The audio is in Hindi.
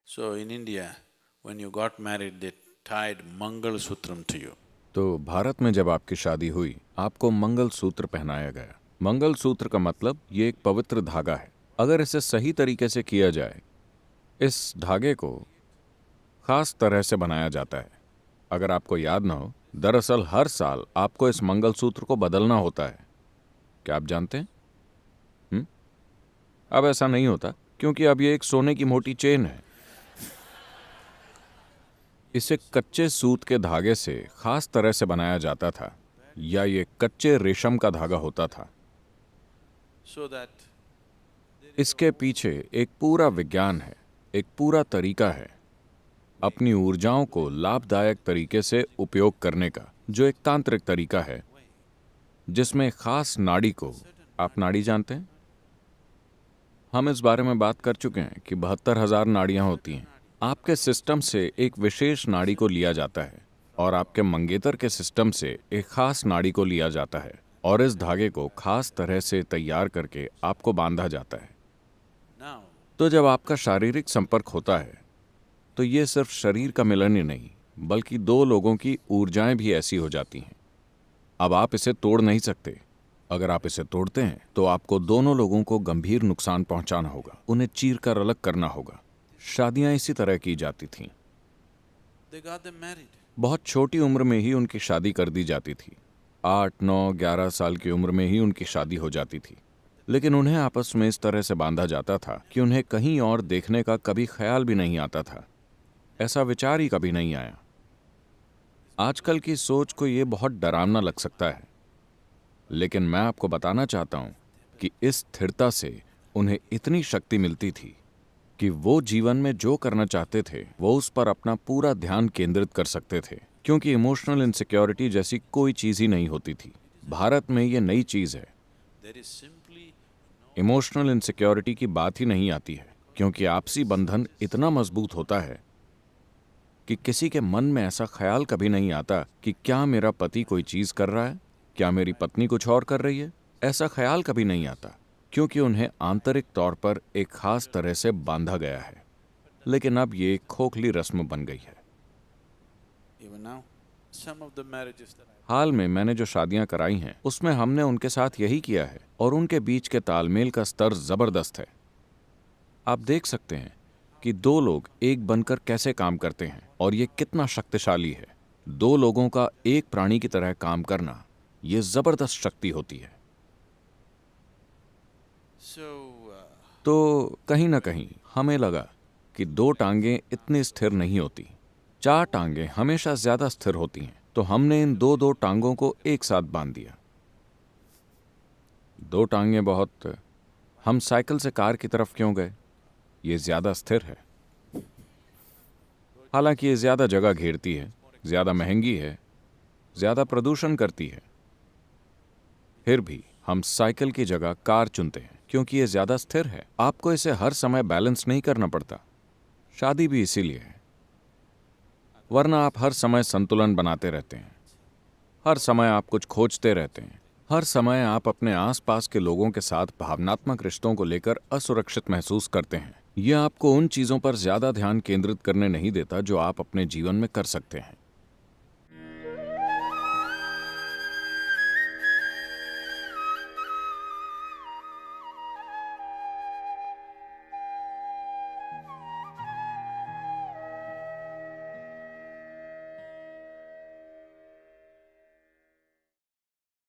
So in India, when you got married, they tied Mangal Sutram to you. तो भारत में जब आपकी शादी हुई आपको मंगल सूत्र पहनाया गया। मंगल सूत्र का मतलब ये एक पवित्र धागा है। अगर इसे सही तरीके से किया जाए, इस धागे को खास तरह से बनाया जाता है। अगर आपको याद ना हो, दरअसल हर साल आपको इस मंगल सूत्र को बदलना होता है। क्या आप जानते हैं? अब ऐसा नहीं होता क्योंकि अब ये एक सोने की मोटी चेन है। इसे कच्चे सूत के धागे से खास तरह से बनाया जाता था, या ये कच्चे रेशम का धागा होता था। So that इसके पीछे एक पूरा विज्ञान है, एक पूरा तरीका है अपनी ऊर्जाओं को लाभदायक तरीके से उपयोग करने का, जो एक तांत्रिक तरीका है जिसमें खास नाड़ी को, आप नाड़ी जानते हैं? हम इस बारे में बात कर चुके हैं कि 72,000 नाड़ियां होती हैं। आपके सिस्टम से एक विशेष नाड़ी को लिया जाता है और आपके मंगेतर के सिस्टम से एक खास नाड़ी को लिया जाता है और इस धागे को खास तरह से तैयार करके आपको बांधा जाता है। now, तो जब आपका शारीरिक संपर्क होता है तो ये सिर्फ शरीर का मिलन ही नहीं, बल्कि दो लोगों की ऊर्जाएं भी ऐसी हो जाती हैं। अब आप इसे तोड़ नहीं सकते। अगर आप इसे तोड़ते हैं तो आपको दोनों लोगों को गंभीर नुकसान पहुंचाना होगा, उन्हें चीर कर अलग करना होगा। शादियां इसी तरह की जाती थीं। they got them married. बहुत छोटी उम्र में ही उनकी शादी कर दी जाती थी। 8, 9, 11 साल की उम्र में ही उनकी शादी हो जाती थी। लेकिन उन्हें आपस में इस तरह से बांधा जाता था कि उन्हें कहीं और देखने का कभी ख्याल भी नहीं आता था। ऐसा विचार ही कभी नहीं आया। आजकल की सोच को ये बहुत डरावना लग सकता है, लेकिन मैं आपको बताना चाहता हूं कि इस स्थिरता से उन्हें इतनी शक्ति मिलती थी कि वो जीवन में जो करना चाहते थे वो उस पर अपना पूरा ध्यान केंद्रित कर सकते थे, क्योंकि इमोशनल इनसिक्योरिटी जैसी कोई चीज ही नहीं होती थी। भारत में ये नई चीज है। There is simply emotional insecurity की बात ही नहीं आती है, क्योंकि आपसी बंधन इतना मजबूत होता है कि किसी के मन में ऐसा ख्याल कभी नहीं आता कि क्या मेरा पति कोई चीज कर रहा है, क्या मेरी पत्नी कुछ और कर रही है। ऐसा ख्याल कभी नहीं आता, क्योंकि उन्हें आंतरिक तौर पर एक खास तरह से बांधा गया है। लेकिन अब ये एक खोखली रस्म बन गई है। even now, some of the marriages that I हाल में मैंने जो शादियां कराई हैं उसमें हमने उनके साथ यही किया है और उनके बीच के तालमेल का स्तर जबरदस्त है। आप देख सकते हैं कि दो लोग एक बनकर कैसे काम करते हैं और ये कितना शक्तिशाली है। दो लोगों का एक प्राणी की तरह काम करना, ये जबरदस्त शक्ति होती है। so तो कहीं ना कहीं हमें लगा कि दो टांगें इतनी स्थिर नहीं होती, 4 टांगें हमेशा ज्यादा स्थिर होती हैं। तो हमने इन दो टांगों को एक साथ बांध दिया। 2 टांगें बहुत। हम साइकिल से कार की तरफ क्यों गए? ये ज्यादा स्थिर है। हालांकि ये ज्यादा जगह घेरती है, ज्यादा महंगी है, ज्यादा प्रदूषण करती है, फिर भी हम साइकिल की जगह कार चुनते हैं क्योंकि ये ज्यादा स्थिर है। आपको इसे हर समय बैलेंस नहीं करना पड़ता। शादी भी इसीलिए है, वरना आप हर समय संतुलन बनाते रहते हैं। हर समय आप कुछ खोजते रहते हैं। हर समय आप अपने आसपास के लोगों के साथ भावनात्मक रिश्तों को लेकर असुरक्षित महसूस करते हैं। यह आपको उन चीजों पर ज्यादा ध्यान केंद्रित करने नहीं देता जो आप अपने जीवन में कर सकते हैं।